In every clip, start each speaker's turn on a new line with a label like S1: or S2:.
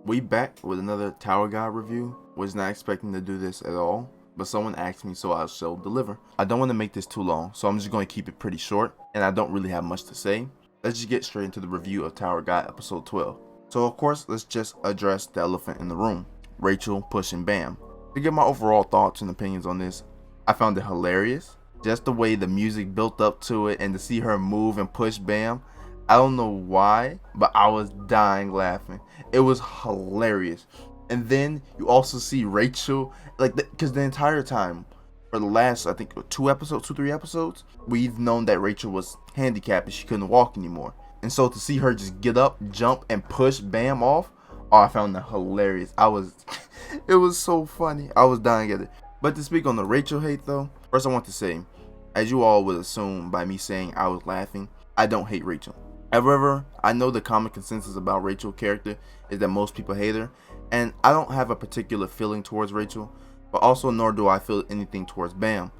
S1: We back with another Tower God review. Was not expecting to do this at all, but someone asked me, so I shall deliver. I don't want to make this too long, so I'm just going to keep it pretty short, and I don't really have much to say. Let's just get straight into the review of Tower God episode 12. So of course, let's just address the elephant in the room, Rachel pushing Bam. To get my overall thoughts and opinions on this, I found it hilarious. Just the way the music built up to it and to see her move and push Bam. I don't know why, but I was dying laughing. It was hilarious. And then you also see Rachel, because the entire time, for the last, I think, 3 episodes, we've known that Rachel was handicapped and she couldn't walk anymore. And so to see her just get up, jump, and push Bam off, I found that hilarious. It was so funny. I was dying at it. But to speak on the Rachel hate though, first I want to say, as you all would assume by me saying I was laughing, I don't hate Rachel. However, I know the common consensus about Rachel's character is that most people hate her, and I don't have a particular feeling towards Rachel, but also nor do I feel anything towards Bam.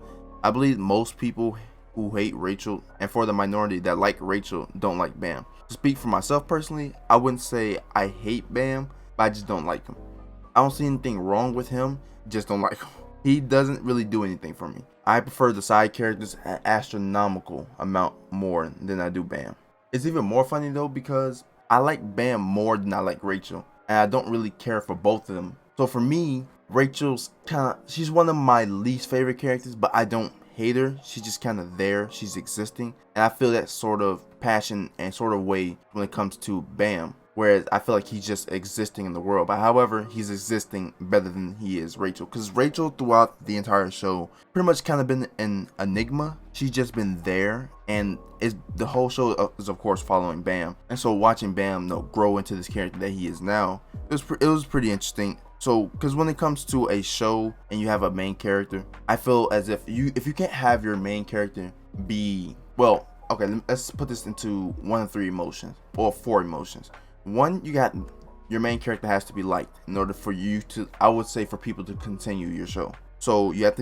S1: I believe most people who hate Rachel, and for the minority that like Rachel, don't like Bam. To speak for myself personally, I wouldn't say I hate Bam, but I just don't like him. I don't see anything wrong with him, just don't like him. He doesn't really do anything for me. I prefer the side characters an astronomical amount more than I do Bam. It's even more funny though because I like Bam more than I like Rachel, and I don't really care for both of them. So for me, Rachel's she's one of my least favorite characters, but I don't hate her. She's just kind of there, she's existing, and I feel that sort of passion and sort of way when it comes to Bam. Whereas I feel like he's just existing in the world. But however, he's existing better than he is Rachel. Because Rachel throughout the entire show pretty much kind of been an enigma. She's just been there. And the whole show is of course following Bam. And so watching Bam grow into this character that he is now, it was pretty interesting. So because when it comes to a show and you have a main character, I feel as if you can't have your main character be, well, okay, let's put this into 1 of 3 emotions or 4 emotions. 1, you got your main character has to be liked in order for you to, I would say, for people to continue your show. So your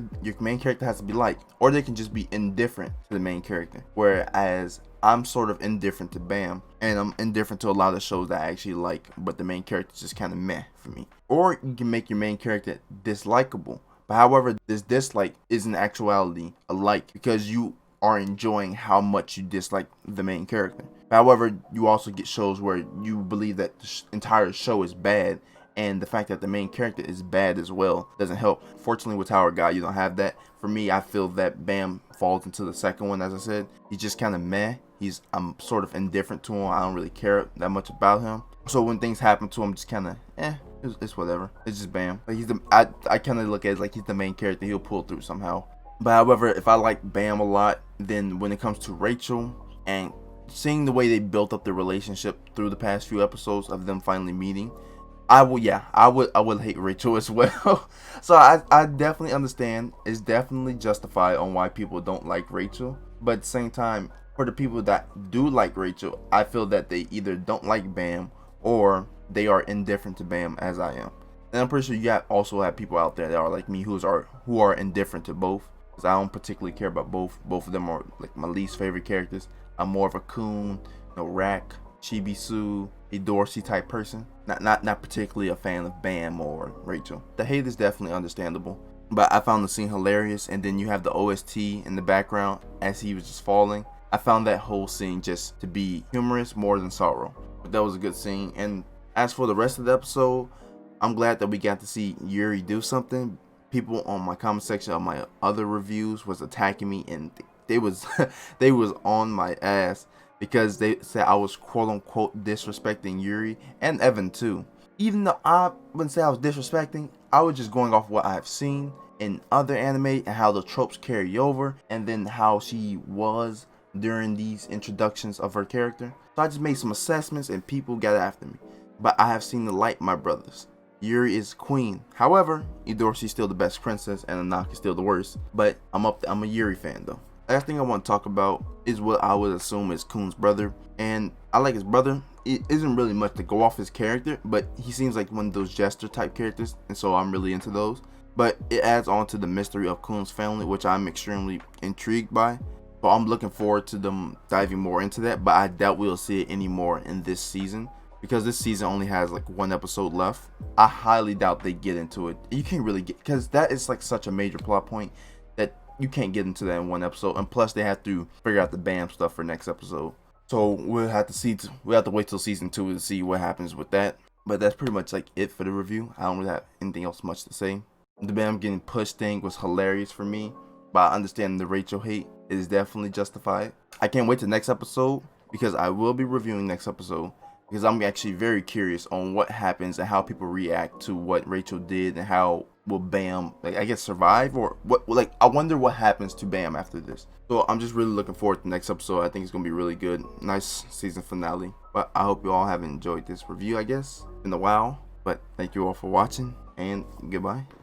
S1: main character has to be liked, or they can just be indifferent to the main character. Whereas I'm sort of indifferent to Bam, and I'm indifferent to a lot of shows that I actually like, but the main character is just kind of meh for me. Or you can make your main character dislikable. But however, this dislike is in actuality a like, because you are enjoying how much you dislike the main character. However, you also get shows where you believe that the entire show is bad, and the fact that the main character is bad as well doesn't help. Fortunately, with Tower God, you don't have that. For me, I feel that Bam falls into the second one. As I said, he's just kind of meh. I'm sort of indifferent to him. I don't really care that much about him. So when things happen to him, just kind of it's whatever. It's just Bam. Like I kind of look at it like he's the main character. He'll pull through somehow. But however, if I like Bam a lot, then when it comes to Rachel and seeing the way they built up their relationship through the past few episodes of them finally meeting, I would hate Rachel as well. So I definitely understand. It's definitely justified on why people don't like Rachel. But at the same time, for the people that do like Rachel, I feel that they either don't like Bam or they are indifferent to Bam as I am. And I'm pretty sure you also have people out there that are like me who are indifferent to both. Because I don't particularly care about both. Both of them are like my least favorite characters. I'm more of a Coon, Rack, Chibisu, a Dorsey type person. Not particularly a fan of Bam or Rachel. The hate is definitely understandable. But I found the scene hilarious, and then you have the OST in the background as he was just falling. I found that whole scene just to be humorous more than sorrow. But that was a good scene. And as for the rest of the episode, I'm glad that we got to see Yuri do something. People on my comment section of my other reviews was attacking me, and they was on my ass because they said I was quote unquote disrespecting Yuri and Evan too. Even though I wouldn't say I was disrespecting, I was just going off what I've seen in other anime and how the tropes carry over, and then how she was during these introductions of her character. So I just made some assessments and people got after me. But I have seen the light, my brothers. Yuri is queen. However, Idorsi's still the best princess and Anak is still the worst. But I'm a Yuri fan though. Last thing I want to talk about is what I would assume is Kun's brother. And I like his brother. It isn't really much to go off his character, but he seems like one of those jester type characters, and so I'm really into those. But it adds on to the mystery of Kun's family, which I'm extremely intrigued by. So I'm looking forward to them diving more into that, but I doubt we'll see it anymore in this season. because this season only has like 1 episode left. I highly doubt they get into it. You can't really get, because that is like such a major plot point that you can't get into that in 1 episode, and plus they have to figure out the Bam stuff for next episode. So we'll have to wait till season 2 to see what happens with that. But that's pretty much like it for the review. I don't really have anything else much to say. The Bam getting pushed thing was hilarious for me, but I understand the Rachel hate is definitely justified. I can't wait to next episode, because I will be reviewing next episode, because I'm actually very curious on what happens and how people react to what Rachel did, and how will Bam, like, I guess, survive, or what, like, I wonder what happens to Bam after this. So I'm just really looking forward to the next episode. I think it's gonna be really good. Nice season finale. But I hope you all have enjoyed this review. I guess been a while, but thank you all for watching, and goodbye.